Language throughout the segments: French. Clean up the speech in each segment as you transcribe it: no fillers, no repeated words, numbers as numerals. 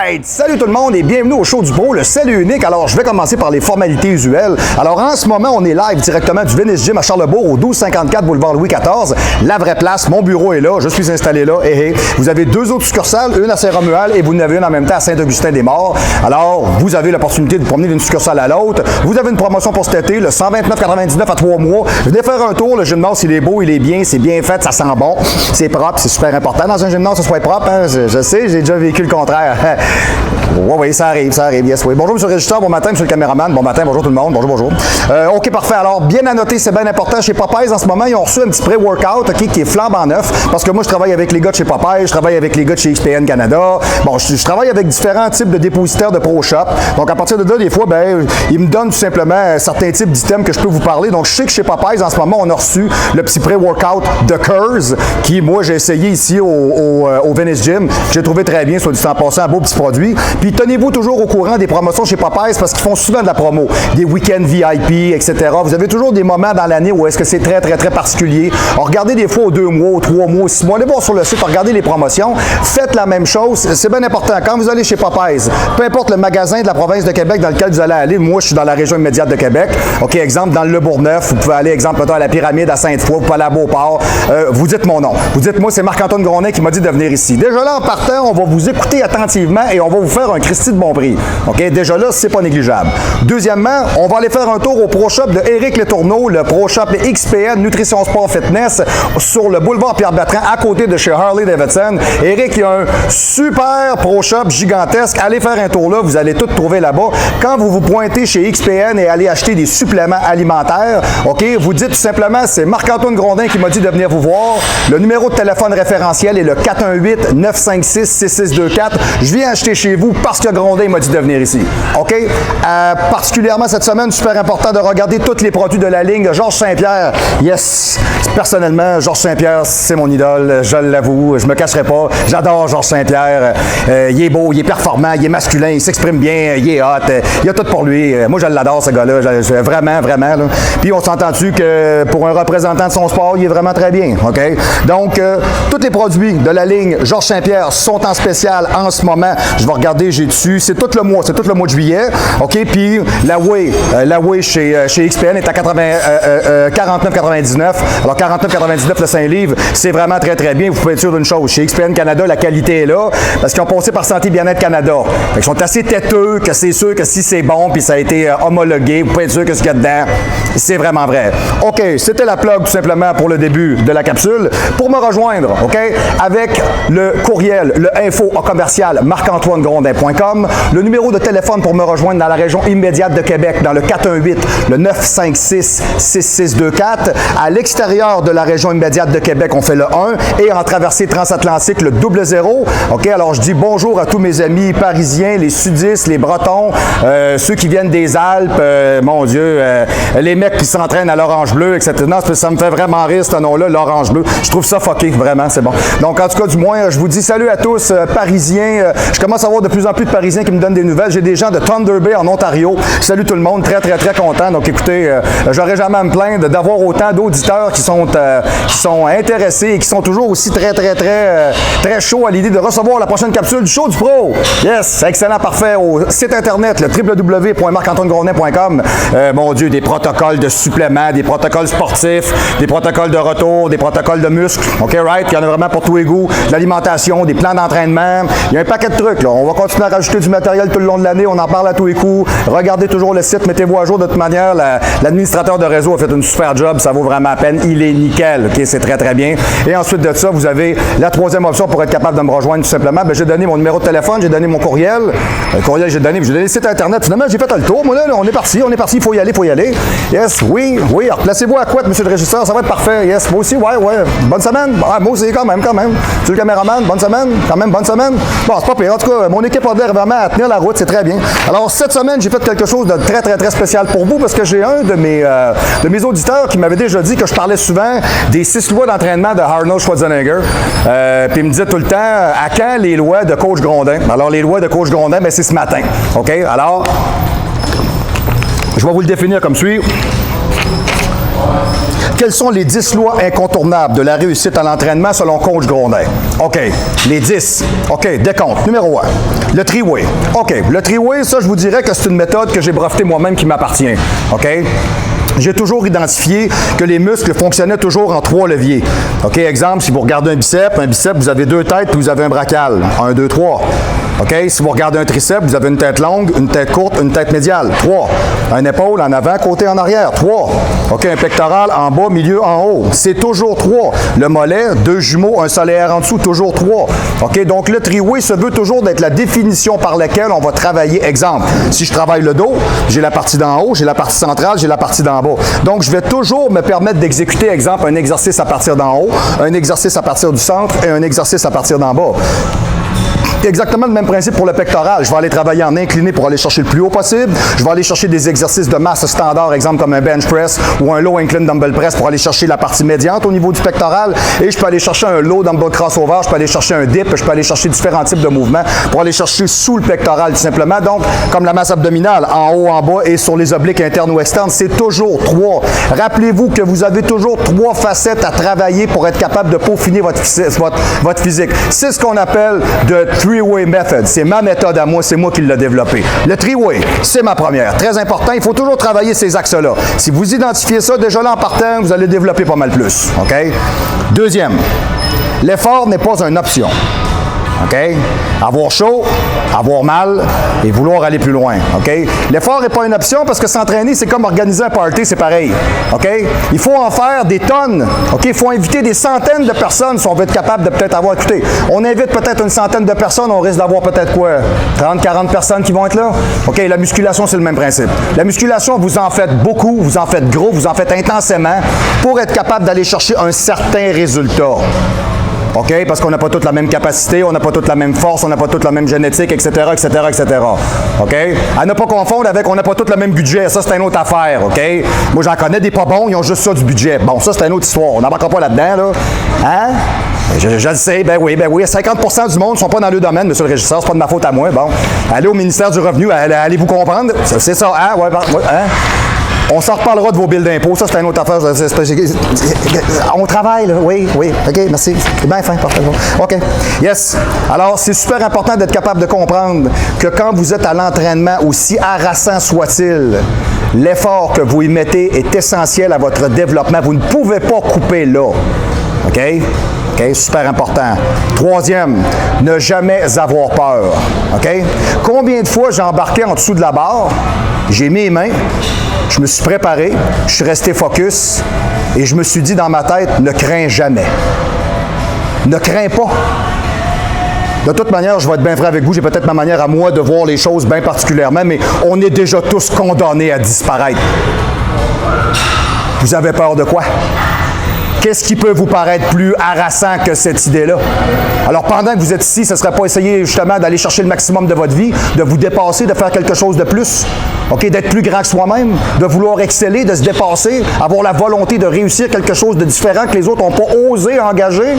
Alright! Salut tout le monde et bienvenue au show du Pro, le seul et unique. Alors, je vais commencer par les formalités usuelles. Alors, en ce moment, on est live directement du Venice Gym à Charlesbourg, au 1254 boulevard Louis XIV. La vraie place, mon bureau est là, je suis installé là. Vous avez deux autres succursales, une à Saint-Romuald et vous en avez une en même temps à Saint-Augustin-des-Maures. Alors, vous avez l'opportunité de vous promener d'une succursale à l'autre. Vous avez une promotion pour cet été, le 129,99 à 3 mois. Venez faire un tour, le gymnase, il est beau, il est bien, c'est bien fait, ça sent bon, c'est propre, c'est super important dans un gymnase, que ce soit propre. Hein? Je sais, j'ai déjà vécu le contraire. Oui, ça arrive, yes, oui. Bonjour, M. le régisseur, bon matin, M. le caméraman, bon matin, bonjour tout le monde, bonjour. OK, parfait. Alors, bien à noter, c'est bien important, chez Popeyes, en ce moment, ils ont reçu un petit pré-workout, OK, qui est flambant neuf, parce que moi, je travaille avec les gars de chez Popeyes, je travaille avec les gars de chez XPN Canada. Bon, je travaille avec différents types de dépositaires de ProShop. Donc, à partir de là, des fois, ben, ils me donnent tout simplement certains types d'items que je peux vous parler. Donc, je sais que chez Popeyes, en ce moment, on a reçu le petit pré-workout de Curse, qui, moi, j'ai essayé ici au Venice Gym. J'ai trouvé très bien, soit dit en passant, un beau petit produit. Puis tenez-vous toujours au courant des promotions chez Popeyes parce qu'ils font souvent de la promo, des week-ends VIP, etc. Vous avez toujours des moments dans l'année où est-ce que c'est très particulier. Alors, regardez des fois aux 2 mois, aux 3 mois, aux 6 mois. Allez voir sur le site, regardez les promotions. Faites la même chose. C'est bien important. Quand vous allez chez Popeyes, peu importe le magasin de la province de Québec dans lequel vous allez aller, moi, je suis dans la région immédiate de Québec. OK, exemple, dans le Bourgneuf, vous pouvez aller, exemple, à la Pyramide à Sainte-Foy, vous pouvez aller à Beauport. Vous dites mon nom. Vous dites, moi, c'est Marc-Antoine Grondin qui m'a dit de venir ici. Déjà là, en partant, on va vous écouter attentivement et on va vous faire un Christy de bon prix. OK? Déjà là, c'est pas négligeable. Deuxièmement, on va aller faire un tour au Pro Shop de Éric Letourneau, le Pro Shop XPN Nutrition Sport Fitness sur le boulevard Pierre-Bertrand à côté de chez Harley-Davidson. Éric, il y a un super Pro Shop gigantesque. Allez faire un tour là, vous allez tout trouver là-bas. Quand vous vous pointez chez XPN et allez acheter des suppléments alimentaires, OK? Vous dites tout simplement, c'est Marc-Antoine Grondin qui m'a dit de venir vous voir. Le numéro de téléphone référentiel est le 418-956-6624. Je viens acheter chez vous parce que Grondin m'a dit de venir ici. OK? Particulièrement cette semaine, super important de regarder tous les produits de la ligne Georges Saint-Pierre. Yes! Personnellement, Georges Saint-Pierre, c'est mon idole, je l'avoue, je me cacherai pas. J'adore Georges Saint-Pierre. Il est beau, il est performant, il est masculin, il s'exprime bien, il est hot, il y a tout pour lui. Moi, je l'adore, ce gars-là. Vraiment, là. Puis, on s'entend-tu que pour un représentant de son sport, il est vraiment très bien. OK? Donc, tous les produits de la ligne Georges Saint-Pierre sont en spécial en ce moment. Je vais regarder, j'ai dessus. C'est tout le mois de juillet. OK? Puis, la Whey chez XPN est à 49,99. Alors, 49,99 le 5 livres, c'est vraiment très bien. Vous pouvez être sûr d'une chose. Chez XPN Canada, la qualité est là parce qu'ils ont passé par Santé Bien-être Canada. Fait qu'ils sont assez têteux que c'est sûr que si c'est bon puis ça a été homologué, vous pouvez être sûr que ce qu'il y a dedans, c'est vraiment vrai. OK, c'était la plug tout simplement pour le début de la capsule. Pour me rejoindre, OK, avec le courriel, le info au commercial marc-antoine-grondin.com, le numéro de téléphone pour me rejoindre dans la région immédiate de Québec, dans le 418, le 956-6624. À l'extérieur de la région immédiate de Québec, on fait le 1 et en traversée transatlantique, le 00. OK, alors je dis bonjour à tous mes amis parisiens, les sudistes, les bretons, ceux qui viennent des Alpes, mon Dieu, les mecs qui s'entraînent à l'Orange Bleu, etc. Non, ça me fait vraiment rire ce nom-là, l'Orange Bleu. Je trouve ça fucké, vraiment, c'est bon. Donc, en tout cas, du moins, je vous dis salut à tous, Parisiens. Je commence à avoir de plus en plus de Parisiens qui me donnent des nouvelles. J'ai des gens de Thunder Bay en Ontario. Salut tout le monde, très content. Donc, écoutez, j'aurais jamais à me plaindre d'avoir autant d'auditeurs qui sont intéressés et qui sont toujours aussi très chauds à l'idée de recevoir la prochaine capsule du show du Pro. Yes, excellent, parfait. Au site internet, le www.marc-antoine-grondin.com. Mon Dieu, des protocoles de suppléments, des protocoles sportifs, des protocoles de retour, des protocoles de muscles. OK, right? Il y en a vraiment pour tous les goûts. De l'alimentation, des plans d'entraînement. Il y a un paquet de trucs, là. On va continuer à rajouter du matériel tout le long de l'année. On en parle à tous les coups. Regardez toujours le site. Mettez-vous à jour de toute manière. L'administrateur de réseau a fait une super job. Ça vaut vraiment la peine. Il est nickel. OK, c'est très bien. Et ensuite de ça, vous avez la troisième option pour être capable de me rejoindre tout simplement. Ben, j'ai donné mon numéro de téléphone, j'ai donné mon courriel. Le courriel, j'ai donné le site internet. Finalement, j'ai fait le tour. Moi, là, on est parti. Il faut y aller. Yes, oui. Alors, placez-vous à quoi, monsieur le régisseur? Ça va être parfait. Yes, moi aussi, ouais. Bonne semaine. Ah, moi aussi, quand même. Monsieur le caméraman, bonne semaine. Quand même, bonne semaine. Bon, c'est pas pire. En tout cas, mon équipe a l'air vraiment à tenir la route. C'est très bien. Alors, cette semaine, j'ai fait quelque chose de très spécial pour vous parce que j'ai un de mes auditeurs qui m'avait déjà dit que je parlais souvent des 6 lois d'entraînement de Arnold Schwarzenegger. Puis il me disait tout le temps, à quand les lois de coach Grondin? Alors, les lois de coach Grondin, ben, c'est ce matin. OK? Alors, je vais vous le définir comme suit. Quelles sont les 10 lois incontournables de la réussite à l'entraînement selon Coach Grondin? OK, les 10. OK, décompte. Numéro 1, le three-way. OK, le three-way, ça, je vous dirais que c'est une méthode que j'ai brevetée moi-même qui m'appartient. OK? J'ai toujours identifié que les muscles fonctionnaient toujours en 3 leviers. OK, exemple, si vous regardez un bicep, vous avez 2 têtes puis vous avez un brachial. 1, 2, 3. OK, si vous regardez un triceps, vous avez une tête longue, une tête courte, une tête médiale. 3. Un épaule en avant, côté en arrière. 3. OK, un pectoral en bas, milieu, en haut. C'est toujours 3. Le mollet, 2 jumeaux, un solaire en dessous, toujours 3. OK, donc le three-way se veut toujours d'être la définition par laquelle on va travailler. Exemple, si je travaille le dos, j'ai la partie d'en haut, j'ai la partie centrale, j'ai la partie d'en bas. Donc, je vais toujours me permettre d'exécuter, exemple, un exercice à partir d'en haut, un exercice à partir du centre et un exercice à partir d'en bas. Exactement le même principe pour le pectoral. Je vais aller travailler en incliné pour aller chercher le plus haut possible. Je vais aller chercher des exercices de masse standard, exemple comme un bench press ou un low incline dumbbell press pour aller chercher la partie médiante au niveau du pectoral. Et je peux aller chercher un low dumbbell crossover, je peux aller chercher un dip, je peux aller chercher différents types de mouvements pour aller chercher sous le pectoral tout simplement. Donc, comme la masse abdominale, en haut, en bas et sur les obliques internes ou externes, c'est toujours 3. Rappelez-vous que vous avez toujours 3 facettes à travailler pour être capable de peaufiner votre physique. C'est ce qu'on appelle de three-way method. C'est ma méthode à moi, c'est moi qui l'ai développée. Le three-way, c'est ma première. Très important, il faut toujours travailler ces axes-là. Si vous identifiez ça, déjà là en partant, vous allez développer pas mal plus. OK? Deuxième, l'effort n'est pas une option. OK? Avoir chaud, avoir mal et vouloir aller plus loin. OK? L'effort n'est pas une option parce que s'entraîner, c'est comme organiser un party, c'est pareil. OK? Il faut en faire des tonnes. OK? Il faut inviter des centaines de personnes si on veut être capable de peut-être avoir écouté. On invite peut-être une centaine de personnes, on risque d'avoir peut-être quoi? 30, 40 personnes qui vont être là? OK? La musculation, c'est le même principe. La musculation, vous en faites beaucoup, vous en faites gros, vous en faites intensément pour être capable d'aller chercher un certain résultat. OK? Parce qu'on n'a pas toute la même capacité, on n'a pas toute la même force, on n'a pas toute la même génétique, etc., etc., etc. OK? À ne pas confondre avec on n'a pas tout le même budget. Ça, c'est une autre affaire. OK? Moi, j'en connais des pas bons, ils ont juste ça du budget. Bon, ça, c'est une autre histoire. On n'embarquera pas là-dedans, là. Hein? Je le sais, ben oui. 50% du monde ne sont pas dans le domaine, monsieur le régisseur, c'est pas de ma faute à moi. Bon. Allez au ministère du Revenu, allez-vous comprendre? C'est ça, hein? Ouais, hein? On s'en reparlera de vos billes d'impôts. Ça, c'est une autre affaire. On travaille, là. Oui. OK, merci. C'est bien fin, parfait. OK. Yes. Alors, c'est super important d'être capable de comprendre que quand vous êtes à l'entraînement, aussi harassant soit-il, l'effort que vous y mettez est essentiel à votre développement. Vous ne pouvez pas couper là. OK? OK? Super important. Troisième, ne jamais avoir peur. OK? Combien de fois j'ai embarqué en dessous de la barre, j'ai mis les mains, je me suis préparé, je suis resté focus et je me suis dit dans ma tête, ne crains jamais. Ne crains pas. De toute manière, je vais être bien vrai avec vous, j'ai peut-être ma manière à moi de voir les choses bien particulièrement, mais on est déjà tous condamnés à disparaître. Vous avez peur de quoi? Qu'est-ce qui peut vous paraître plus harassant que cette idée-là? Alors, pendant que vous êtes ici, ce ne serait pas essayer justement d'aller chercher le maximum de votre vie, de vous dépasser, de faire quelque chose de plus, OK? D'être plus grand que soi-même, de vouloir exceller, de se dépasser, avoir la volonté de réussir quelque chose de différent que les autres n'ont pas osé engager.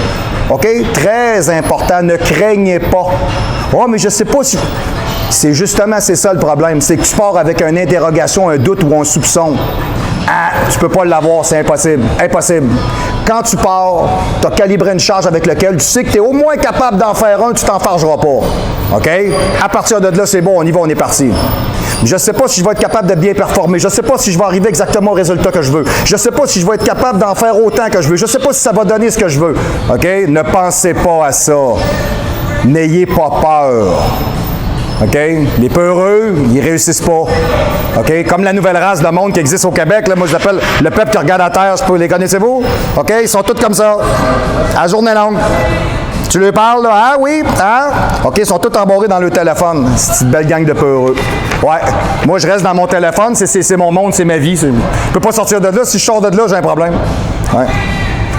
OK? Très important, ne craignez pas. Oh, mais je ne sais pas si... C'est ça le problème, c'est que tu pars avec une interrogation, un doute ou un soupçon. Ah, tu peux pas l'avoir, c'est impossible. Impossible. Quand tu pars, tu as calibré une charge avec laquelle tu sais que tu es au moins capable d'en faire un, tu t'en fargeras pas. OK? À partir de là, c'est bon, on y va, on est parti. Je ne sais pas si je vais être capable de bien performer. Je ne sais pas si je vais arriver exactement au résultat que je veux. Je ne sais pas si je vais être capable d'en faire autant que je veux. Je ne sais pas si ça va donner ce que je veux. OK? Ne pensez pas à ça. N'ayez pas peur. OK? Les peureux, ils réussissent pas. OK? Comme la nouvelle race de monde qui existe au Québec, là, moi je l'appelle le peuple qui regarde à terre, les connaissez-vous? OK? Ils sont tous comme ça. À la journée longue. Tu leur parles, là? Ah oui? Ah? OK, ils sont tous embarrés dans le téléphone. C'est une belle gang de peureux. Ouais. Moi, je reste dans mon téléphone, c'est mon monde, c'est ma vie. Je peux pas sortir de là. Si je sors de là, j'ai un problème. Ouais.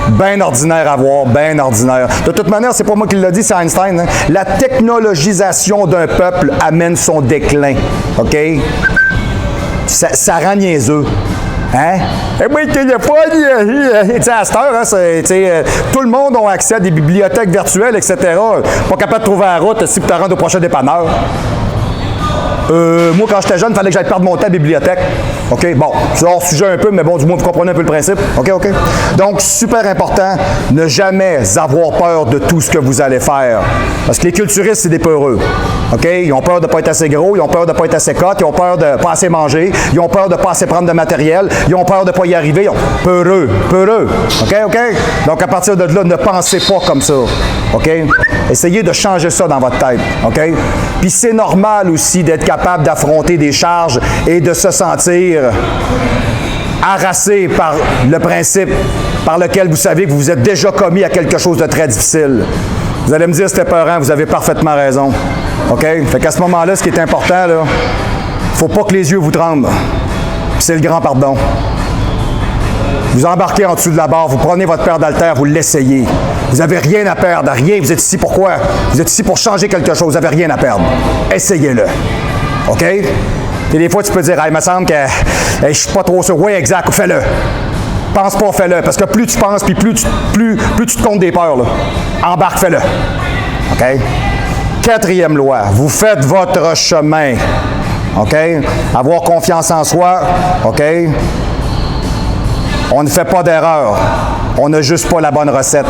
Bien ordinaire à voir, bien ordinaire. De toute manière, c'est pas moi qui l'a dit, c'est Einstein. Hein? La technologisation d'un peuple amène son déclin. OK? Ça rend niaiseux. Hein? Eh bien, le téléphone, tu sais, à cette heure, hein, tout le monde a accès à des bibliothèques virtuelles, etc. Pas capable de trouver la route si tu te rends au prochain dépanneur. Moi, quand j'étais jeune, il fallait que j'aille perdre mon temps à la bibliothèque. OK? Bon, c'est hors sujet un peu, mais bon, du moins, vous comprenez un peu le principe. OK? Donc, super important, ne jamais avoir peur de tout ce que vous allez faire. Parce que les culturistes, c'est des peureux. OK? Ils ont peur de ne pas être assez gros, ils ont peur de ne pas être assez cote, ils ont peur de ne pas assez manger, ils ont peur de ne pas assez prendre de matériel, ils ont peur de ne pas y arriver, ils ont peureux. OK? Donc, à partir de là, ne pensez pas comme ça. OK? Essayez de changer ça dans votre tête. OK? Puis c'est normal aussi d'être capable d'affronter des charges et de se sentir harassé par le principe par lequel vous savez que vous vous êtes déjà commis à quelque chose de très difficile. Vous allez me dire, c'était peurant, vous avez parfaitement raison. OK? Fait qu'à ce moment-là, ce qui est important, là, faut pas que les yeux vous tremblent. Puis c'est le grand pardon. Vous embarquez en dessous de la barre, vous prenez votre paire d'haltères, vous l'essayez. Vous n'avez rien à perdre, rien. Vous êtes ici pour quoi? Vous êtes ici pour changer quelque chose, vous n'avez rien à perdre. Essayez-le. OK? Et des fois, tu peux dire, il me semble que je ne suis pas trop sûr. Oui, exact, fais-le. Pense pas, fais-le. Parce que plus tu penses, puis plus tu te comptes des peurs, là. Embarque, fais-le. OK? 4e loi, vous faites votre chemin. OK? Avoir confiance en soi. OK? On ne fait pas d'erreur. On n'a juste pas la bonne recette.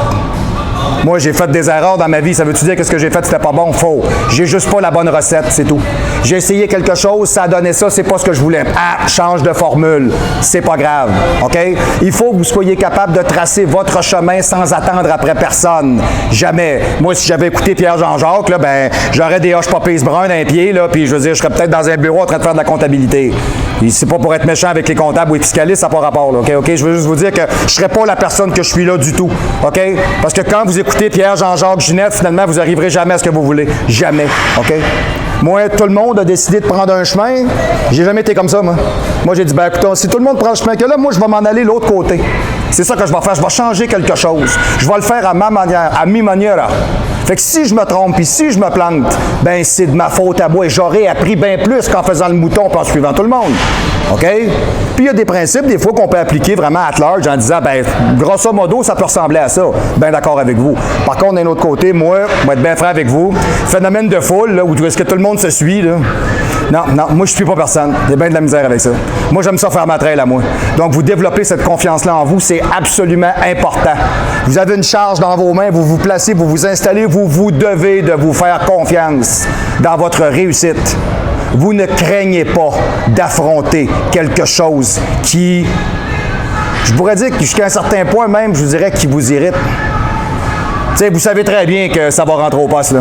Moi, j'ai fait des erreurs dans ma vie. Ça veut-tu dire que ce que j'ai fait, c'était pas bon? Faux. J'ai juste pas la bonne recette, c'est tout. J'ai essayé quelque chose, ça a donné ça, c'est pas ce que je voulais. Ah, change de formule. C'est pas grave. OK? Il faut que vous soyez capable de tracer votre chemin sans attendre après personne. Jamais. Moi, si j'avais écouté Pierre-Jean-Jacques, là, ben, j'aurais des hoches poppies bruns dans les pieds, là, puis je veux dire, je serais peut-être dans un bureau en train de faire de la comptabilité. Et c'est pas pour être méchant avec les comptables ou les fiscalistes, ça n'a pas rapport, là. OK? Je veux juste vous dire que je serais pas la personne que je suis là du tout. OK? Parce que quand vous écoutez Pierre, Jean-Jacques, Ginette, finalement, vous n'arriverez jamais à ce que vous voulez. Jamais. OK? Moi, tout le monde a décidé de prendre un chemin. J'ai jamais été comme ça, moi. Moi, j'ai dit, ben écoute, si tout le monde prend le chemin que là, moi, je vais m'en aller l'autre côté. C'est ça que je vais faire. Je vais changer quelque chose. Je vais le faire à ma manière, à mi maniera. Fait que si je me trompe, puis si je me plante, ben c'est de ma faute à moi. Et j'aurais appris bien plus qu'en faisant le mouton et en suivant tout le monde. OK? Puis il y a des principes, des fois, qu'on peut appliquer vraiment à large en disant, ben grosso modo, ça peut ressembler à ça. Bien d'accord avec vous. Par contre, d'un autre côté, moi, je vais être bien franc avec vous. Phénomène de foule, là, où est-ce que tout le monde se suit, là. Non, moi, je ne suis pas personne. J'ai bien de la misère avec ça. Moi, j'aime ça faire ma trail à moi. Donc, vous développez cette confiance-là en vous, c'est absolument important. Vous avez une charge dans vos mains, vous vous placez, vous vous installez, vous devez de vous faire confiance dans votre réussite. Vous ne craignez pas d'affronter quelque chose qui, je pourrais dire que jusqu'à un certain point même, je vous dirais, qui vous irrite. Tu sais, vous savez très bien que ça va rentrer au poste, là.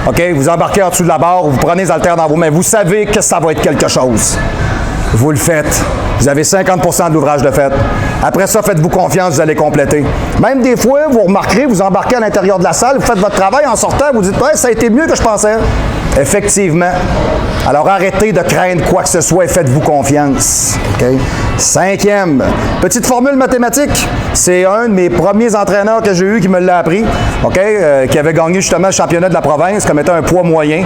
OK? Vous embarquez en dessous de la barre, vous prenez les haltères dans vos mains. Vous savez que ça va être quelque chose. Vous le faites. Vous avez 50% de l'ouvrage de fait. Après ça, faites-vous confiance, vous allez compléter. Même des fois, vous remarquerez, vous embarquez à l'intérieur de la salle, vous faites votre travail, en sortant, vous dites « Ouais, ça a été mieux que je pensais. » Effectivement. Alors, arrêtez de craindre quoi que ce soit et faites-vous confiance. Okay? 5e, petite formule mathématique. C'est un de mes premiers entraîneurs que j'ai eu qui me l'a appris, qui avait gagné justement le championnat de la province comme étant un poids moyen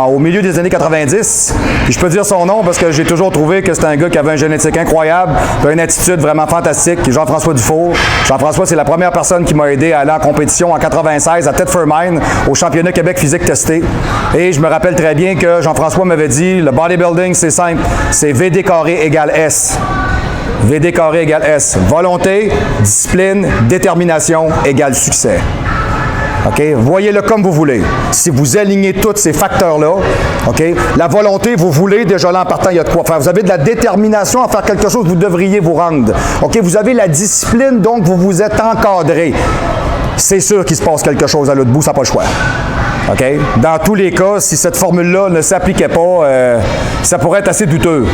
au milieu des années 90. Puis je peux dire son nom parce que j'ai toujours trouvé que c'était un gars qui avait une génétique incroyable, une attitude vraiment fantastique, Jean-François Dufour. Jean-François, c'est la première personne qui m'a aidé à aller en compétition en 96 à Thetford Mines au championnat Québec physique testé. Et je me rappelle très bien que Jean-François m'avait dit, le bodybuilding, c'est simple, c'est VD carré égale S. VD carré égale S. Volonté, discipline, détermination égale succès. OK? Voyez-le comme vous voulez. Si vous alignez tous ces facteurs-là, OK? La volonté, vous voulez, déjà là en partant, il y a de quoi faire. Vous avez de la détermination à faire quelque chose, vous devriez vous rendre. OK? Vous avez la discipline, donc vous vous êtes encadré. C'est sûr qu'il se passe quelque chose à l'autre bout, ça n'a pas le choix. OK? Dans tous les cas, si cette formule-là ne s'appliquait pas, ça pourrait être assez douteux.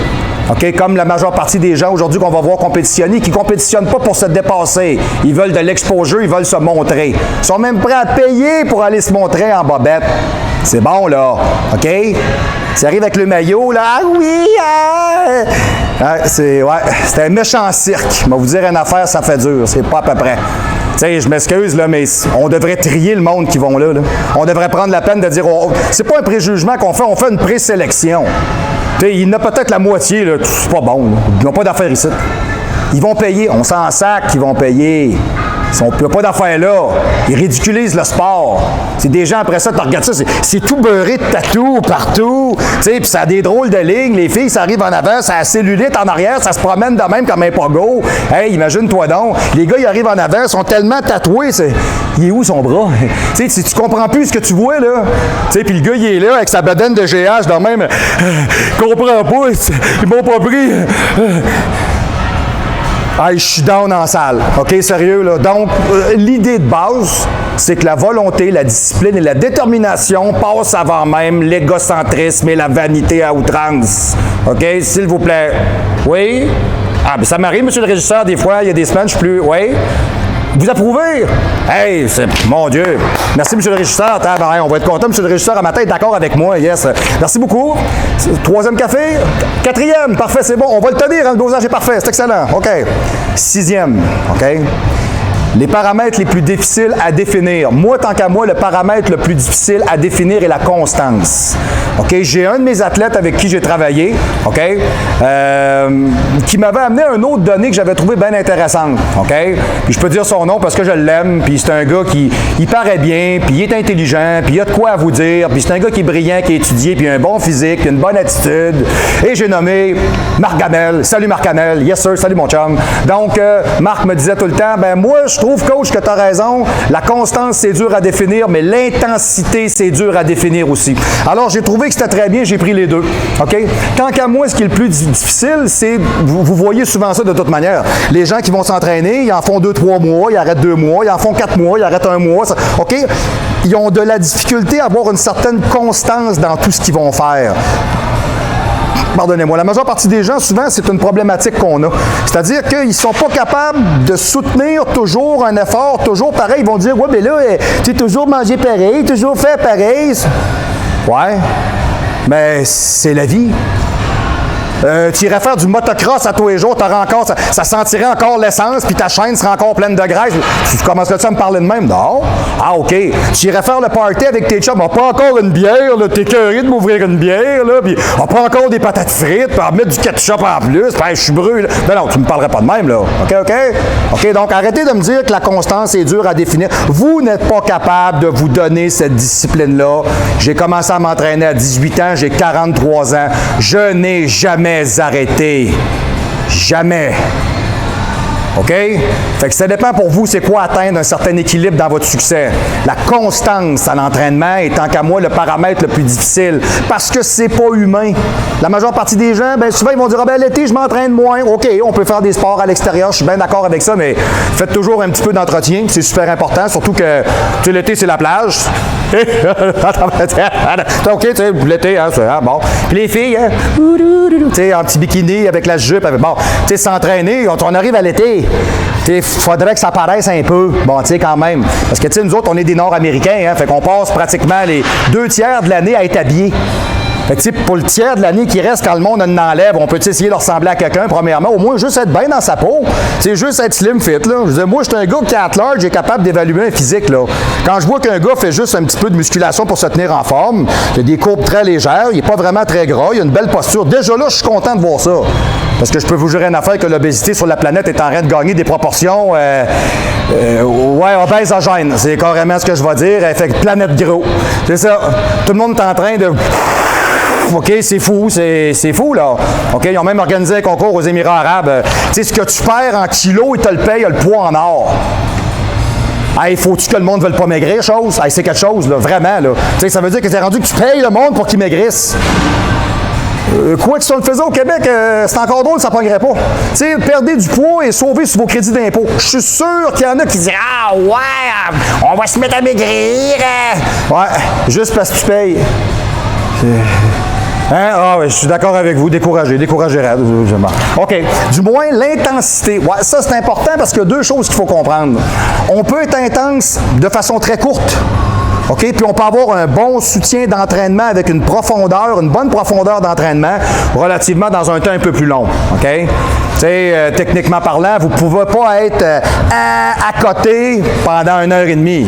OK? Comme la majeure partie des gens aujourd'hui qu'on va voir compétitionner, qui ne compétitionnent pas pour se dépasser. Ils veulent de l'exposure, ils veulent se montrer. Ils sont même prêts à payer pour aller se montrer en bobette. C'est bon, là. OK? Ça arrive avec le maillot, là. Ah oui! C'est un méchant cirque. Je vais vous dire une affaire, ça fait dur. C'est pas à peu près. Tu sais, je m'excuse, là, mais on devrait trier le monde qui vont là. On devrait prendre la peine de dire, c'est pas un préjugement qu'on fait, on fait une présélection. Tu sais, il y en a peut-être la moitié, là, c'est pas bon. Là. Ils n'ont pas d'affaires ici. Ils vont payer, on s'en sac qu'ils vont payer. On ne peut pas d'affaires là. Ils ridiculisent le sport. C'est des gens, après ça, tu regardes ça, c'est tout beurré de tatous partout. Puis ça a des drôles de lignes. Les filles, ça arrive en avant, ça a la cellulite en arrière, ça se promène de même comme un pogo. Hey, imagine-toi donc. Les gars, ils arrivent en avant, ils sont tellement tatoués. Il est où son bras? Tu comprends plus ce que tu vois, là. Puis le gars, il est là avec sa bedaine de GH, de même. Comprends pas, ils m'ont pas pris. Je suis down en salle. OK, sérieux, là. Donc, l'idée de base, c'est que la volonté, la discipline et la détermination passent avant même l'égocentrisme et la vanité à outrance. OK, s'il vous plaît. Oui? Ben ça m'arrive, monsieur le régisseur, des fois, il y a des semaines, je suis plus... Oui? Vous approuvez? Hey, mon Dieu! Merci, monsieur le régisseur. On va être content, monsieur le régisseur, à ma tête, d'accord avec moi. Yes. Merci beaucoup. Troisième café? Quatrième, parfait, c'est bon. On va le tenir, hein, le dosage est parfait, c'est excellent. OK. Sixième, OK? Les paramètres les plus difficiles à définir. Moi, tant qu'à moi, le paramètre le plus difficile à définir est la constance. OK? J'ai un de mes athlètes avec qui j'ai travaillé, OK? Qui m'avait amené une autre donnée que j'avais trouvée bien intéressante, OK? Puis je peux dire son nom parce que je l'aime, puis c'est un gars qui il paraît bien, puis il est intelligent, puis il a de quoi à vous dire, puis c'est un gars qui est brillant, qui a étudié, puis il a un bon physique, puis une bonne attitude. Et j'ai nommé Marc Gamel. Salut Marc Gamel. Yes sir, salut mon chum. Donc, Marc me disait tout le temps, ben moi, je trouve, coach, que tu as raison. La constance, c'est dur à définir, mais l'intensité, c'est dur à définir aussi. Alors, j'ai trouvé que c'était très bien, j'ai pris les deux. OK? Tant qu'à moi, ce qui est le plus difficile, c'est, vous voyez souvent ça de toute manière. Les gens qui vont s'entraîner, ils en font 2-3 mois, ils arrêtent 2 mois, ils en font 4 mois, ils arrêtent 1 mois. OK? Ils ont de la difficulté à avoir une certaine constance dans tout ce qu'ils vont faire. Pardonnez-moi, la majeure partie des gens, souvent, c'est une problématique qu'on a. C'est-à-dire qu'ils ne sont pas capables de soutenir toujours un effort, toujours pareil. Ils vont dire, ouais, mais là, tu sais, toujours manger pareil, toujours faire pareil. Ouais, mais c'est la vie. Tu irais faire du motocross à tous les jours, t'aurais encore, ça sentirait encore l'essence, puis ta chaîne serait encore pleine de graisse. Tu commencerais-tu à me parler de même? Non. Ah, OK. Tu irais faire le party avec tes chums, pas encore une bière, là, t'es écœuré de m'ouvrir une bière, là, puis pas encore des patates frites, puis mettre du ketchup en plus, puis je suis brûlé. Non, tu me parlerais pas de même, là. OK? OK, donc arrêtez de me dire que la constance est dure à définir. Vous n'êtes pas capable de vous donner cette discipline-là. J'ai commencé à m'entraîner à 18 ans, j'ai 43 ans. Je n'ai jamais arrêté. Jamais. OK? Fait que ça dépend pour vous, c'est quoi atteindre un certain équilibre dans votre succès. La constance à l'entraînement est, tant qu'à moi, le paramètre le plus difficile. Parce que c'est pas humain. La majeure partie des gens, bien souvent, ils vont dire, ah ben l'été, je m'entraîne moins. OK, on peut faire des sports à l'extérieur, je suis bien d'accord avec ça, mais faites toujours un petit peu d'entretien, c'est super important, surtout que, tu sais, l'été, c'est la plage. OK, tu sais, l'été, hein, bon. Puis les filles, hein, tu sais, en petit bikini, avec la jupe, bon, tu sais, s'entraîner, on arrive à l'été. Il faudrait que ça paraisse un peu. Bon, tu sais, quand même. Parce que, tu sais, nous autres, on est des Nord-Américains, hein, fait qu'on passe pratiquement les 2 tiers de l'année à être habillés. Fait que, tu sais, pour le tiers de l'année qui reste, quand le monde en enlève, on peut essayer de ressembler à quelqu'un, premièrement, au moins juste être bien dans sa peau. C'est juste être slim fit, là. Je veux dire, moi, je suis un gars qui, at large, est capable d'évaluer un physique, là. Quand je vois qu'un gars fait juste un petit peu de musculation pour se tenir en forme, il a des courbes très légères, il n'est pas vraiment très gras, il a une belle posture. Déjà là, je suis content de voir ça. Parce que je peux vous jurer une affaire que l'obésité sur la planète est en train de gagner des proportions, obésogènes. C'est carrément ce que je vais dire. Fait que planète gros. C'est ça. Tout le monde est en train de... OK, c'est fou, c'est fou, là. OK, ils ont même organisé un concours aux Émirats arabes. Tu sais, ce que tu perds en kilos, ils te le payent, le poids en or. Hey, faut-tu que le monde ne veuille pas maigrir, chose? Hey, c'est quelque chose, là, vraiment, là. Tu sais, ça veut dire que c'est rendu que tu payes le monde pour qu'il maigrisse. Quoi que si on le faisait au Québec, c'est encore drôle, ça ne pognerait pas. Tu sais, perdez du poids et sauvez sur vos crédits d'impôt. Je suis sûr qu'il y en a qui disent « Ah ouais, on va se mettre à maigrir. » Ouais, juste parce que tu payes. Hein? Ah oui, je suis d'accord avec vous. Découragé. OK. Du moins, l'intensité. Ouais, ça, c'est important parce qu'il y a 2 choses qu'il faut comprendre. On peut être intense de façon très courte. OK? Puis on peut avoir un bon soutien d'entraînement avec une bonne profondeur d'entraînement relativement dans un temps un peu plus long. OK? Tu sais, techniquement parlant, vous ne pouvez pas être à côté pendant 1h30.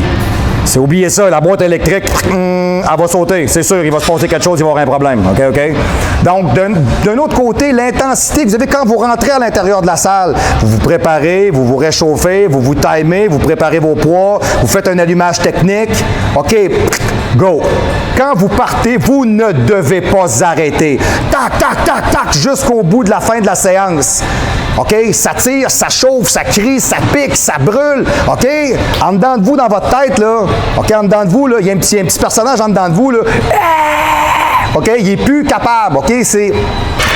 C'est oubliez ça, la boîte électrique, elle va sauter. C'est sûr, il va se passer quelque chose, il va y avoir un problème. OK? Donc, d'un autre côté, l'intensité, vous savez, quand vous rentrez à l'intérieur de la salle, vous vous préparez, vous vous réchauffez, vous vous timez, vous préparez vos poids, vous faites un allumage technique. OK, go. Quand vous partez, vous ne devez pas arrêter. Tac, tac, tac, tac, jusqu'au bout de la fin de la séance. OK? Ça tire, ça chauffe, ça crie, ça pique, ça brûle. OK? En dedans de vous, dans votre tête, là, OK, en dedans de vous, là, il y a un petit personnage en dedans de vous, là. OK? Il n'est plus capable. OK?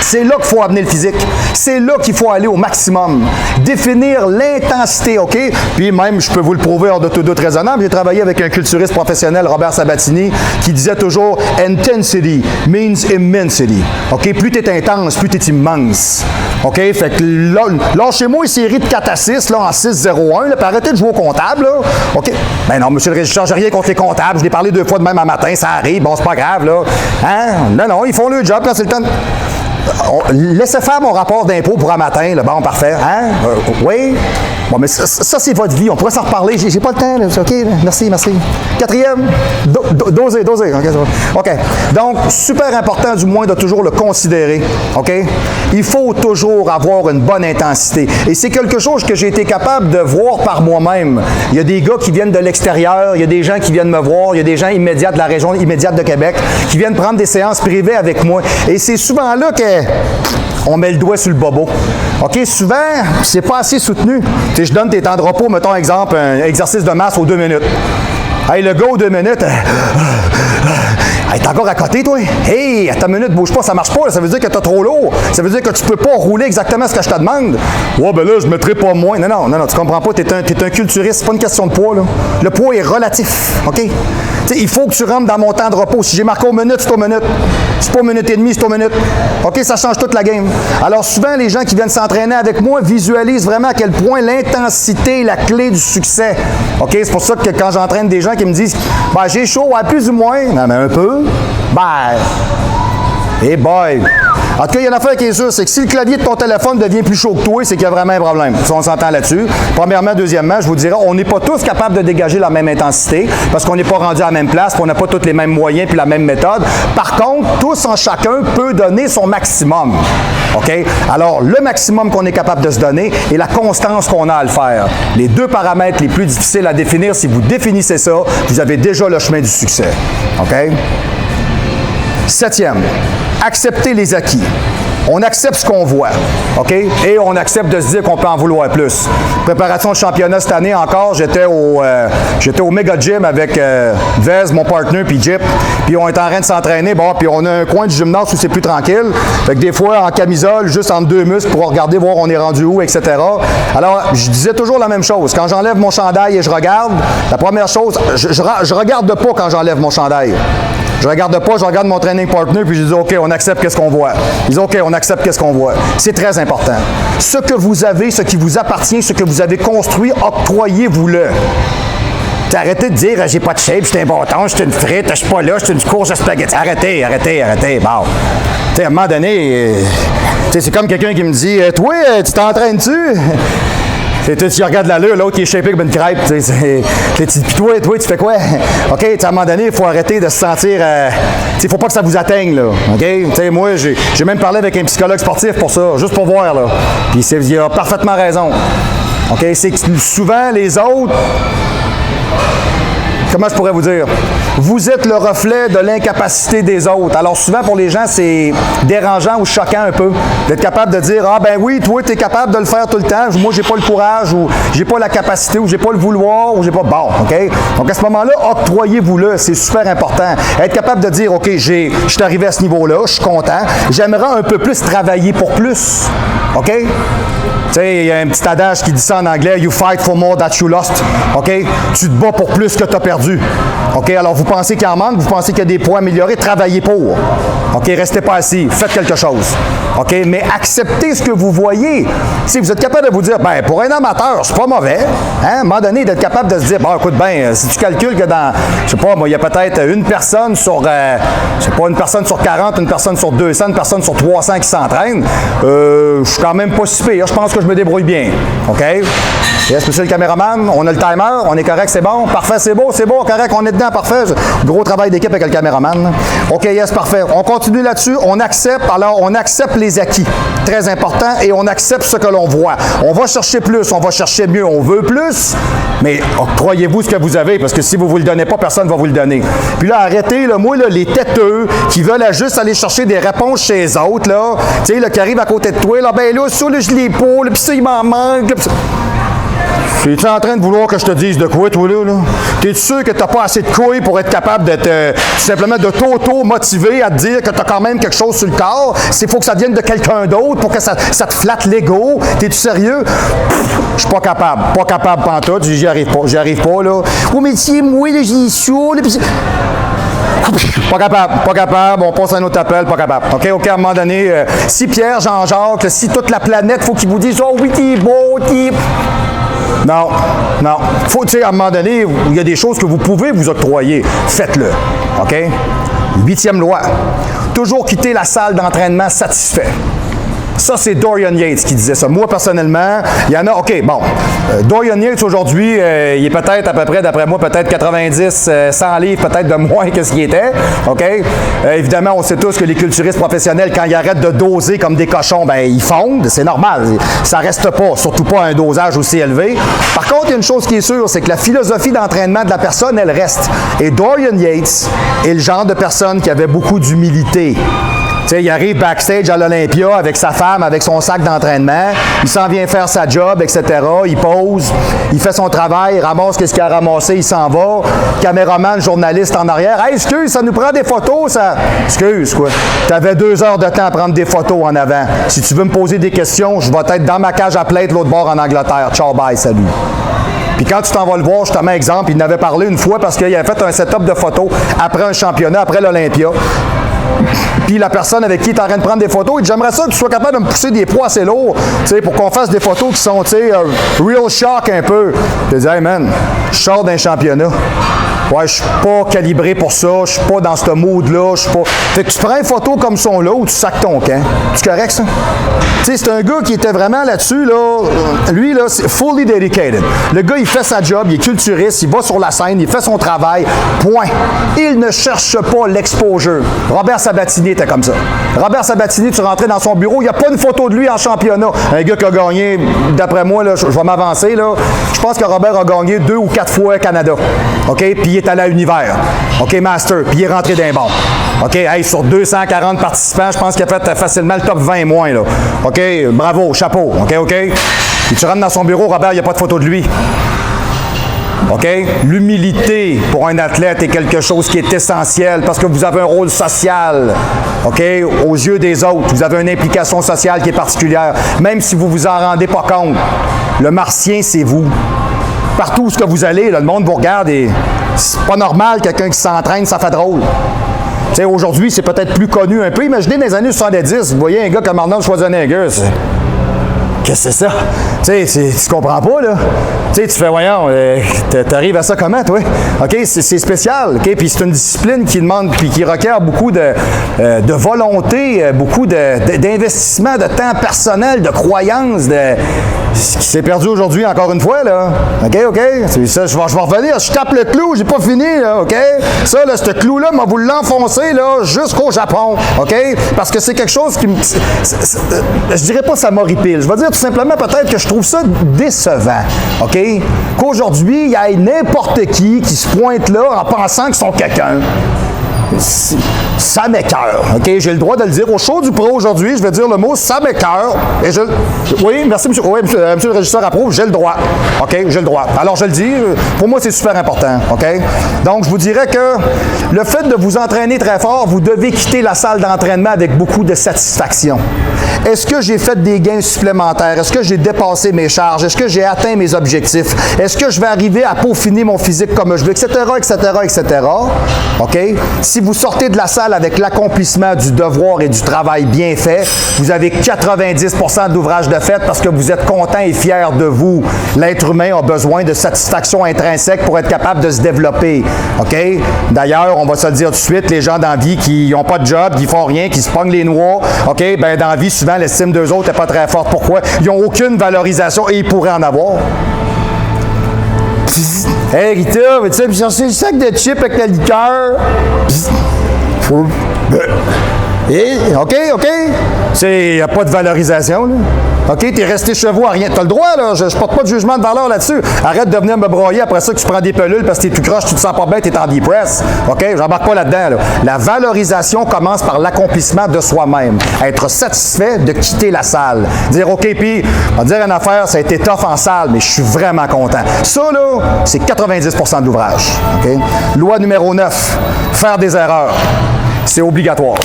C'est là qu'il faut amener le physique. C'est là qu'il faut aller au maximum. Définir l'intensité, OK? Puis même, je peux vous le prouver hors de tout doute raisonnable, j'ai travaillé avec un culturiste professionnel, Robert Sabatini, qui disait toujours « Intensity means immensity ». OK? Plus t'es intense, plus t'es immense. OK? Fait que là, lâchez-moi une série de 4 à 6 là, en 6-0-1, là, puis arrêtez de jouer au comptable. Là. OK? Ben non, monsieur le régisseur, j'ai rien contre les comptables. Je l'ai parlé 2 fois de même un matin, ça arrive. Bon, c'est pas grave, là. Hein? Non, ils font le job quand c'est le temps. Laissez faire mon rapport d'impôt pour un matin, là. Bon, parfait. Hein? Oui? Bon, mais ça c'est votre vie. On pourrait s'en reparler. J'ai pas le temps, là. OK? Merci. 4e, doser. OK. Donc, super important, du moins, de toujours le considérer. OK? Il faut toujours avoir une bonne intensité. Et c'est quelque chose que j'ai été capable de voir par moi-même. Il y a des gars qui viennent de l'extérieur, il y a des gens qui viennent me voir, il y a des gens immédiats de la région immédiate de Québec qui viennent prendre des séances privées avec moi. Et c'est souvent là qu'on met le doigt sur le bobo. OK? Souvent, c'est pas assez soutenu. Tu sais, je donne tes temps de repos, mettons exemple, un exercice de masse aux 2 minutes. Hey, le gars aux 2 minutes, hey, t'es encore à côté, toi? Hey, à ta minute, bouge pas, ça marche pas. Là. Ça veut dire que t'es trop lourd. Ça veut dire que tu peux pas rouler exactement ce que je te demande. Ouais, ben là, je mettrai pas moins. Non, tu comprends pas. T'es un culturiste. C'est pas une question de poids, là. Le poids est relatif. OK? T'sais, il faut que tu rentres dans mon temps de repos. Si j'ai marqué aux minutes, c'est aux minutes. C'est pas aux minutes et demie, c'est aux minutes. OK? Ça change toute la game. Alors, souvent, les gens qui viennent s'entraîner avec moi visualisent vraiment à quel point l'intensité est la clé du succès. OK? C'est pour ça que quand j'entraîne des gens qui me disent, ben, j'ai chaud, ouais, plus ou moins. Non, mais un peu. Ben, hey boy! En tout cas, il y a une affaire qui est sûre, c'est que si le clavier de ton téléphone devient plus chaud que toi, c'est qu'il y a vraiment un problème. Ça, on s'entend là-dessus. Premièrement, deuxièmement, je vous dirais, on n'est pas tous capables de dégager la même intensité parce qu'on n'est pas rendu à la même place, puis on n'a pas tous les mêmes moyens puis la même méthode. Par contre, tous en chacun peut donner son maximum. OK? Alors, le maximum qu'on est capable de se donner et la constance qu'on a à le faire. Les 2 paramètres les plus difficiles à définir, si vous définissez ça, vous avez déjà le chemin du succès. OK? 7e, accepter les acquis. On accepte ce qu'on voit, OK? Et on accepte de se dire qu'on peut en vouloir plus. Préparation de championnat cette année encore, j'étais au Mega Gym avec Vez, mon partner, puis Jip. Puis on est en train de s'entraîner, bon, puis on a un coin du gymnase où c'est plus tranquille. Fait que des fois, en camisole, juste entre 2 muscles pour regarder, voir on est rendu où, etc. Alors, je disais toujours la même chose. Quand j'enlève mon chandail et je regarde, la première chose, je regarde pas quand j'enlève mon chandail. Je regarde pas, je regarde mon training partner, puis je dis, OK, on accepte qu'est-ce qu'on voit. Ils disent, OK, on accepte qu'est-ce qu'on voit. C'est très important. Ce que vous avez, ce qui vous appartient, ce que vous avez construit, octroyez-vous-le. Arrêtez de dire, j'ai pas de shape, j'étais un bâton, j'étais une frite, je suis pas là, j'étais une course à spaghetti. Arrêtez. Bon. Tu sais, à un moment donné, c'est comme quelqu'un qui me dit, toi, tu t'entraînes-tu? Tu regardes l'allure, l'autre qui est shapé comme une crêpe. Puis toi, tu fais quoi? OK, à un moment donné, il faut arrêter de se sentir... il ne faut pas que ça vous atteigne, là. OK? Moi, j'ai même parlé avec un psychologue sportif pour ça, juste pour voir, là. Puis il a parfaitement raison. OK? C'est que souvent, les autres... Comment je pourrais vous dire? Vous êtes le reflet de l'incapacité des autres. Alors souvent, pour les gens, c'est dérangeant ou choquant un peu d'être capable de dire « Ah ben oui, toi, tu es capable de le faire tout le temps. Moi, j'ai pas le courage ou j'ai pas la capacité ou j'ai pas le vouloir ou j'ai pas... » Bon, OK? Donc à ce moment-là, octroyez-vous-le. C'est super important. Être capable de dire « OK, je suis arrivé à ce niveau-là, je suis content. J'aimerais un peu plus travailler pour plus. » OK? Tu sais, il y a un petit adage qui dit ça en anglais, You fight for more that you lost. OK? Tu te bats pour plus que tu as perdu. OK? Alors, vous pensez qu'il en manque, vous pensez qu'il y a des points améliorés, travaillez pour. OK? Restez pas assis, faites quelque chose. OK? Mais acceptez ce que vous voyez. Si vous êtes capable de vous dire, ben pour un amateur, c'est pas mauvais. Hein? À un moment donné, d'être capable de se dire, bon, écoute, ben, si tu calcules que dans, je sais pas, moi, il y a peut-être une personne sur, je sais pas, une personne sur 40, une personne sur 200, une personne sur 300 qui s'entraîne, je suis quand même pas si pire. Je pense que je me débrouille bien. OK? Yes, monsieur le caméraman, on a le timer, on est correct, c'est bon? Parfait, c'est beau, bon, correct, on est dedans, parfait. Gros travail d'équipe avec le caméraman. OK, yes, parfait. On continue là-dessus. On accepte. Alors, on accepte les acquis. Très important. Et on accepte ce que l'on voit. On va chercher plus, on va chercher mieux, on veut plus. Mais croyez-vous ce que vous avez, parce que si vous ne vous le donnez pas, personne ne va vous le donner. Puis là, arrêtez, là, moi, là, les têteux qui veulent juste aller chercher des réponses chez les autres, là, tu sais, là, qui arrivent à côté de toi, là, ben là, ça, là, je l'ai pas, là, puis ça, il m'en manque, là, es-tu en train de vouloir que je te dise de quoi, toi, là? T'es-tu sûr que t'as pas assez de couilles pour être capable de simplement de t'auto-motiver à te dire que t'as quand même quelque chose sur le corps? Il faut que ça vienne de quelqu'un d'autre pour que ça te flatte l'ego. T'es-tu sérieux? Je suis pas capable. Pas capable pantoute. J'y arrive pas, là. Oh, mais si, moi, là, j'ai chaud, là, pas capable, on passe à un autre appel, pas capable. OK, à un moment donné, si Pierre, Jean-Jacques, si toute la planète, faut qu'il vous dise, oh oui, t'es beau, t'es... Non. Faut, tu sais, à un moment donné, il y a des choses que vous pouvez vous octroyer. Faites-le. OK? 8e loi. Toujours quitter la salle d'entraînement satisfait. Ça, c'est Dorian Yates qui disait ça. Moi, personnellement, il y en a... OK, bon. Dorian Yates, aujourd'hui, il est peut-être à peu près, d'après moi, peut-être 90, 100 livres, peut-être de moins que ce qu'il était. OK? Évidemment, on sait tous que les culturistes professionnels, quand ils arrêtent de doser comme des cochons, ben ils fondent. C'est normal. Ça reste pas, surtout pas à un dosage aussi élevé. Par contre, il y a une chose qui est sûre, c'est que la philosophie d'entraînement de la personne, elle reste. Et Dorian Yates est le genre de personne qui avait beaucoup d'humilité. Tu sais, il arrive backstage à l'Olympia avec sa femme, avec son sac d'entraînement. Il s'en vient faire sa job, etc. Il pose, il fait son travail, il ramasse ce qu'il a ramassé, il s'en va. Caméraman, journaliste en arrière. Hey, excuse, ça nous prend des photos, ça. Excuse, quoi. Tu avais 2 heures de temps à prendre des photos en avant. Si tu veux me poser des questions, je vais être dans ma cage à plate l'autre bord en Angleterre. Ciao, bye, salut. Puis quand tu t'en vas le voir, justement, exemple, il en avait parlé une fois parce qu'il avait fait un setup de photos après un championnat, après l'Olympia. Puis la personne avec qui tu es en train de prendre des photos, il dit, j'aimerais ça que tu sois capable de me pousser des poids assez lourds, tu sais, pour qu'on fasse des photos qui sont, tu sais, real shock un peu. Tu dis, hey man, je sors d'un championnat. Ouais, je suis pas calibré pour ça, je suis pas dans ce mood-là, je suis pas... Fait que tu prends une photo comme son là ou tu sacs ton camp. C'est correct, ça? Tu sais, c'est un gars qui était vraiment là-dessus, là. Lui, là, c'est fully dedicated. Le gars, il fait sa job, il est culturiste, il va sur la scène, il fait son travail, point. Il ne cherche pas l'exposure. Robert Sabatini était comme ça. Robert Sabatini, tu rentrais dans son bureau, il n'y a pas une photo de lui en championnat. Un gars qui a gagné, d'après moi, là, je vais m'avancer, là. Je pense que Robert a gagné 2 ou 4 fois Canada. OK? Puis il est allé à l'univers. OK, master. Puis il est rentré d'un bon. OK, hey, sur 240 participants, je pense qu'il a fait facilement le top 20 moins, là. OK, bravo, chapeau. OK. Puis tu rentres dans son bureau, Robert, il n'y a pas de photo de lui. OK? L'humilité pour un athlète est quelque chose qui est essentiel parce que vous avez un rôle social, OK? Aux yeux des autres. Vous avez une implication sociale qui est particulière. Même si vous vous en rendez pas compte, le martien, c'est vous. Partout où ce que vous allez, là, le monde vous regarde et c'est pas normal, quelqu'un qui s'entraîne, ça fait drôle. Tu sais, aujourd'hui, c'est peut-être plus connu un peu. Imaginez dans les années 70, vous voyez un gars comme Arnold Schwarzenegger, qu'est-ce que c'est ça? Tu sais, tu comprends pas, là. Tu sais, tu fais, voyons, t'arrives à ça comment, toi? OK, c'est spécial, OK? Puis c'est une discipline qui demande, puis qui requiert beaucoup de volonté, beaucoup d'investissement, de temps personnel, de croyances, ce qui s'est perdu aujourd'hui, encore une fois, là. OK? C'est ça, je vais revenir, je tape le clou, j'ai pas fini, là, OK? Ça, là, ce clou-là, m'a vous l'enfoncer, là, jusqu'au Japon, OK? Parce que c'est quelque chose qui me... je dirais pas ça m'horripile, je vais dire tout simplement peut-être que je trouve ça décevant, OK? Qu'aujourd'hui, il y ait n'importe qui se pointe là en pensant qu'ils sont quelqu'un. Ça m'écoeure, OK? J'ai le droit de le dire. Au show du pro aujourd'hui, je vais dire le mot « ça m'écoeure ». Oui, merci, monsieur. Oui, monsieur le régisseur approuve, j'ai le droit. OK? J'ai le droit. Alors, je le dis, pour moi, c'est super important, OK? Donc, je vous dirais que le fait de vous entraîner très fort, vous devez quitter la salle d'entraînement avec beaucoup de satisfaction. Est-ce que j'ai fait des gains supplémentaires? Est-ce que j'ai dépassé mes charges? Est-ce que j'ai atteint mes objectifs? Est-ce que je vais arriver à peaufiner mon physique comme je veux? Etc., etc., etc. OK? Si vous sortez de la salle avec l'accomplissement du devoir et du travail bien fait, vous avez 90% d'ouvrage de fait parce que vous êtes content et fier de vous. L'être humain a besoin de satisfaction intrinsèque pour être capable de se développer. OK? D'ailleurs, on va se le dire tout de suite, les gens dans la vie qui n'ont pas de job, qui font rien, qui se pognent les noix, OK? Ben dans la vie, souvent, l'estime d'eux autres n'est pas très forte. Pourquoi? Ils n'ont aucune valorisation et ils pourraient en avoir. Hey Rita, veux-tu me chercher le sac de chips avec la liqueur? OK. Il n'y a pas de valorisation, là. OK, t'es resté chez vous à rien. T'as le droit, là. Je porte pas de jugement de valeur là-dessus. Arrête de venir me broyer après ça que tu prends des pelules parce que t'es tout croche, tu te sens pas bien, t'es en depress. OK? J'embarque pas là-dedans, là. La valorisation commence par l'accomplissement de soi-même. Être satisfait de quitter la salle. Dire, OK, puis, on va dire une affaire, ça a été tough en salle, mais je suis vraiment content. Ça, là, c'est 90% de l'ouvrage. OK? Loi numéro 9. Faire des erreurs. C'est obligatoire.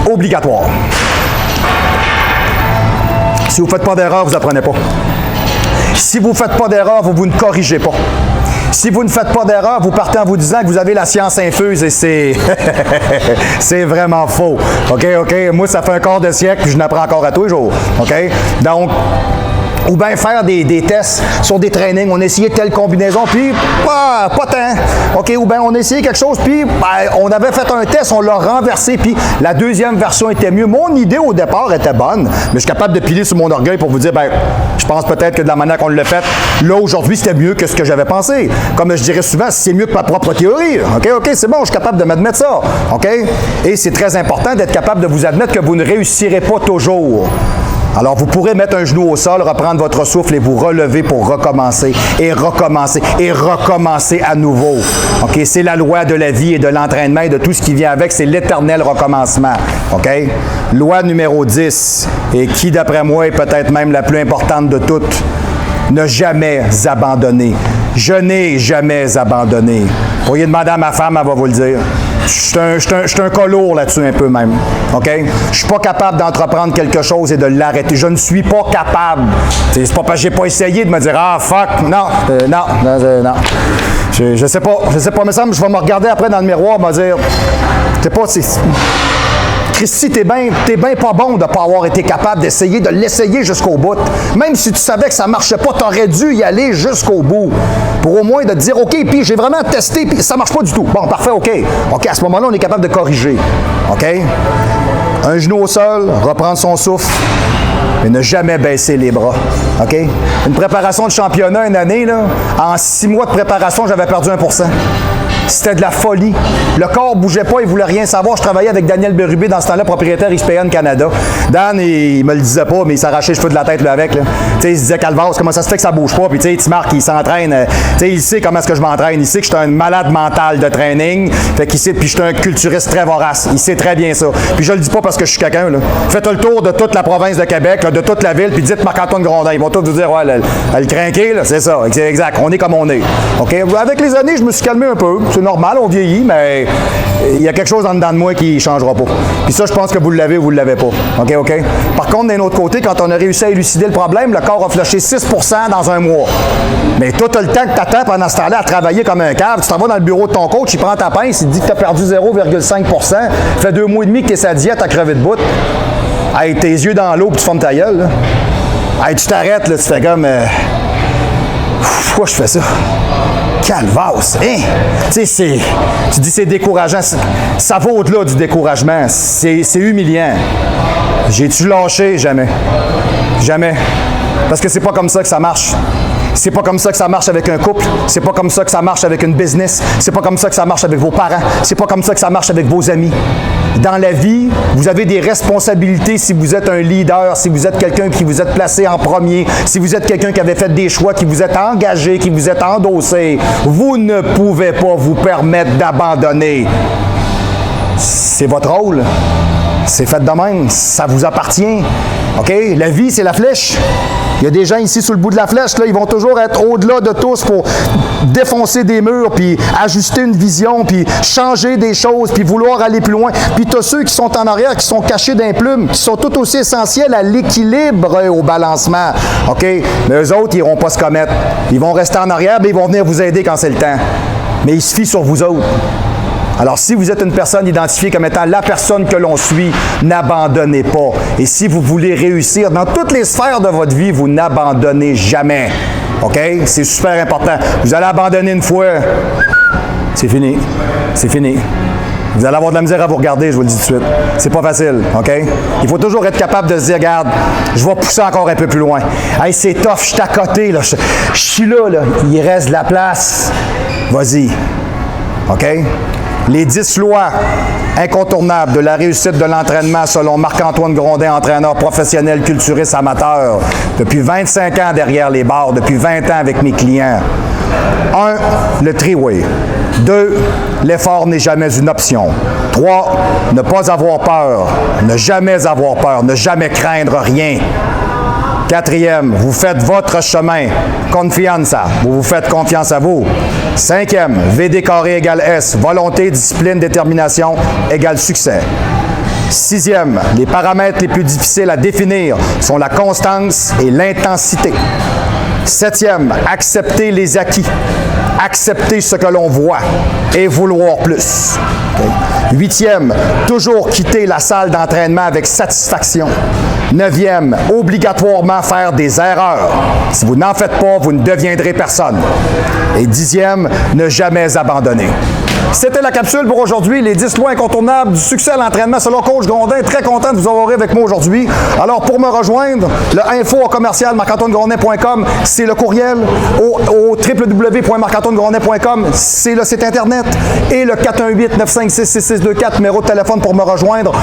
Obligatoire. Si vous ne faites pas d'erreur, vous n'apprenez pas. Si vous ne faites pas d'erreur, vous ne corrigez pas. Si vous ne faites pas d'erreur, vous partez en vous disant que vous avez la science infuse et c'est c'est vraiment faux. OK? Moi, ça fait un quart de siècle que je n'apprends encore à tous les jours. OK? Donc, ou bien faire des tests sur des trainings. On a essayé telle combinaison, puis pas tant. OK? Ou bien on a essayé quelque chose, puis on avait fait un test, on l'a renversé, puis la deuxième version était mieux. Mon idée au départ était bonne, mais je suis capable de piler sur mon orgueil pour vous dire, je pense peut-être que de la manière qu'on l'a fait, là, aujourd'hui, c'était mieux que ce que j'avais pensé. Comme je dirais souvent, c'est mieux que ma propre théorie. OK, c'est bon, je suis capable de m'admettre ça. OK? Et c'est très important d'être capable de vous admettre que vous ne réussirez pas toujours. Alors, vous pourrez mettre un genou au sol, reprendre votre souffle et vous relever pour recommencer et recommencer et recommencer à nouveau. OK? C'est la loi de la vie et de l'entraînement et de tout ce qui vient avec. C'est l'éternel recommencement. OK? Loi numéro 10, et qui, d'après moi, est peut-être même la plus importante de toutes. Ne jamais abandonner. Je n'ai jamais abandonné. Vous pourriez demander à ma femme, elle va vous le dire. Je suis un cas lourd là-dessus un peu même. OK? Je suis pas capable d'entreprendre quelque chose et de l'arrêter. Je ne suis pas capable. C'est pas parce que j'ai pas essayé de me dire « Ah, fuck! » Non. Je sais pas. Mais ça, je vais me regarder après dans le miroir et me dire « Christy, t'es bien pas bon de ne pas avoir été capable d'essayer, de l'essayer jusqu'au bout. Même si tu savais que ça ne marchait pas, tu aurais dû y aller jusqu'au bout. Pour au moins de te dire, OK, puis j'ai vraiment testé, puis ça ne marche pas du tout. Bon, parfait, OK. OK, à ce moment-là, on est capable de corriger. OK? Un genou au sol, reprendre son souffle, et ne jamais baisser les bras. OK? Une préparation de championnat une année, là, en 6 mois de préparation, j'avais perdu 1%. C'était de la folie. Le corps ne bougeait pas, il ne voulait rien savoir. Je travaillais avec Daniel Berube dans ce temps-là, propriétaire XPN Canada. Dan, il me le disait pas, mais il s'arrachait les cheveux de la tête là, avec. Là. Il se disait, Calvas, comment ça se fait que ça ne bouge pas? Puis tu Marc, il s'entraîne. Il sait comment est-ce que je m'entraîne. Il sait que je suis un malade mental de training. Fait qu'il sait, puis je suis un culturiste très vorace. Il sait très bien ça. Puis je le dis pas parce que je suis quelqu'un. Faites le tour de toute la province de Québec, là, de toute la ville, puis dites Marc-Antoine Grondin. Ils vont tous vous dire, ouais, le crinqué, c'est ça. C'est exact. On est comme on est. OK? Avec les années, je me suis calmé un peu. C'est normal, on vieillit, mais il y a quelque chose en dedans de moi qui ne changera pas. Puis ça, je pense que vous l'avez ou vous ne l'avez pas. OK? Par contre, d'un autre côté, quand on a réussi à élucider le problème, le corps a flushé 6% dans un mois. Mais toi, tu as le temps que tu attends pendant ce temps-là à travailler comme un cave. Tu t'en vas dans le bureau de ton coach, il prend ta pince, il te dit que tu as perdu 0,5%. Ça fait 2 mois et demi que tu es sa diète à crever de bout. Hey, tes yeux dans l'eau, puis tu fermes ta gueule. Là. Hey, tu t'arrêtes, là, tu fais comme... pourquoi je fais ça? Calvasse, hein? Tu sais, tu dis c'est décourageant. Ça va au-delà du découragement. C'est humiliant. J'ai-tu lâché? Jamais. Jamais. Parce que c'est pas comme ça que ça marche. C'est pas comme ça que ça marche avec un couple. C'est pas comme ça que ça marche avec une business. C'est pas comme ça que ça marche avec vos parents. C'est pas comme ça que ça marche avec vos amis. Dans la vie, vous avez des responsabilités si vous êtes un leader, si vous êtes quelqu'un qui vous êtes placé en premier, si vous êtes quelqu'un qui avait fait des choix, qui vous êtes engagé, qui vous êtes endossé. Vous ne pouvez pas vous permettre d'abandonner. C'est votre rôle. C'est fait de même. Ça vous appartient. OK? La vie, c'est la flèche. Il y a des gens ici sur le bout de la flèche, là, ils vont toujours être au-delà de tous pour défoncer des murs, puis ajuster une vision, puis changer des choses, puis vouloir aller plus loin. Puis tu as ceux qui sont en arrière, qui sont cachés d'un plume, qui sont tout aussi essentiels à l'équilibre et au balancement. OK? Mais eux autres, ils n'iront pas se commettre. Ils vont rester en arrière, mais ils vont venir vous aider quand c'est le temps. Mais ils se fient sur vous autres. Alors, si vous êtes une personne identifiée comme étant la personne que l'on suit, n'abandonnez pas. Et si vous voulez réussir dans toutes les sphères de votre vie, vous n'abandonnez jamais. OK? C'est super important. Vous allez abandonner une fois, c'est fini. C'est fini. Vous allez avoir de la misère à vous regarder, je vous le dis tout de suite. C'est pas facile, OK? Il faut toujours être capable de se dire, regarde, je vais pousser encore un peu plus loin. Hey, c'est tough, je suis à côté, là. Je suis là, il reste de la place. Vas-y. OK? Les 10 lois incontournables de la réussite de l'entraînement selon Marc-Antoine Grondin, entraîneur professionnel, culturiste, amateur, depuis 25 ans derrière les barres, depuis 20 ans avec mes clients. 1. Le three-way. 2. L'effort n'est jamais une option. 3. Ne pas avoir peur. Ne jamais avoir peur. Ne jamais craindre rien. 4e, vous faites votre chemin. Confianza. Vous vous faites confiance à vous. 5e, VD carré égale S. Volonté, discipline, détermination égale succès. 6e, les paramètres les plus difficiles à définir sont la constance et l'intensité. 7e, accepter les acquis. Accepter ce que l'on voit et vouloir plus. Okay. 8e, toujours quitter la salle d'entraînement avec satisfaction. 9e, obligatoirement faire des erreurs. Si vous n'en faites pas, vous ne deviendrez personne. Et 10e, ne jamais abandonner. C'était la capsule pour aujourd'hui, les 10 lois incontournables du succès à l'entraînement selon Coach Grondin. Très content de vous avoir avec moi aujourd'hui. Alors, pour me rejoindre, le info@marc-antoine-grondin.com, c'est le courriel. Au www.marc-antoine-grondin.com, c'est le site Internet. Et le 418-956-6624, numéro de téléphone pour me rejoindre.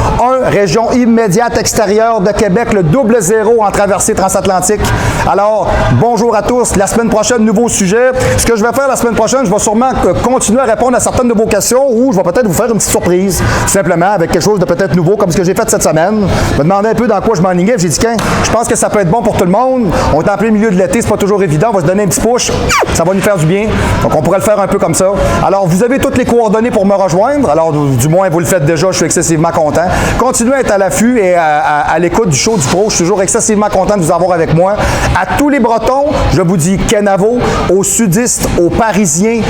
1, région immédiate extérieure de Québec, le 00 en traversée transatlantique. Alors, bonjour à tous. La semaine prochaine, nouveau sujet. Ce que je vais faire la semaine prochaine, je vais sûrement continuer à répondre à certaines de vos questions ou je vais peut-être vous faire une petite surprise, tout simplement, avec quelque chose de peut-être nouveau, comme ce que j'ai fait cette semaine. Je me demandais un peu dans quoi je m'enlignais. J'ai dit, je pense que ça peut être bon pour tout le monde. On est en plein milieu de l'été, c'est pas toujours évident. On va se donner un petit push. Ça va nous faire du bien. Donc, on pourrait le faire un peu comme ça. Alors, vous avez toutes les coordonnées pour me rejoindre. Alors, du moins, vous le faites déjà. Je suis excessivement content. Continuez à être à l'affût et à l'écoute du show du pro. Je suis toujours excessivement content de vous avoir avec moi. À tous les Bretons, je vous dis Kenavo. Aux sudistes, aux Parisiens,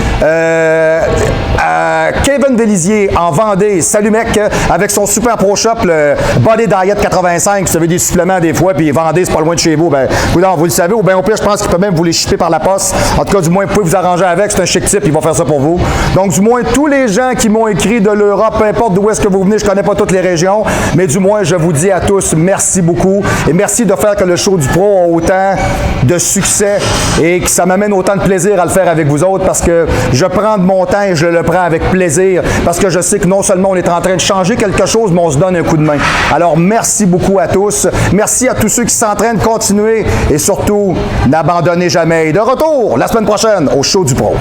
Kevin Vélizier en Vendée. Salut mec, avec son super pro shop, le Body Diet 85. Vous avez des suppléments des fois, puis Vendée, c'est pas loin de chez vous. Ben, vous le savez, ou bien au pire, je pense qu'il peut même vous les shipper par la poste. En tout cas, du moins, vous pouvez vous arranger avec. C'est un chic type, il va faire ça pour vous. Donc, du moins, tous les gens qui m'ont écrit de l'Europe, peu importe d'où est-ce que vous venez, je connais pas toutes les régions, mais du moins, je vous dis à tous merci beaucoup et merci de faire que le show du pro a autant de succès et que ça m'amène autant de plaisir à le faire avec vous autres parce que je prends de mon temps et je le prends avec plaisir parce que je sais que non seulement on est en train de changer quelque chose, mais on se donne un coup de main. Alors, merci beaucoup à tous. Merci à tous ceux qui s'entraînent, continuez et surtout, n'abandonnez jamais. De retour la semaine prochaine au show du pro.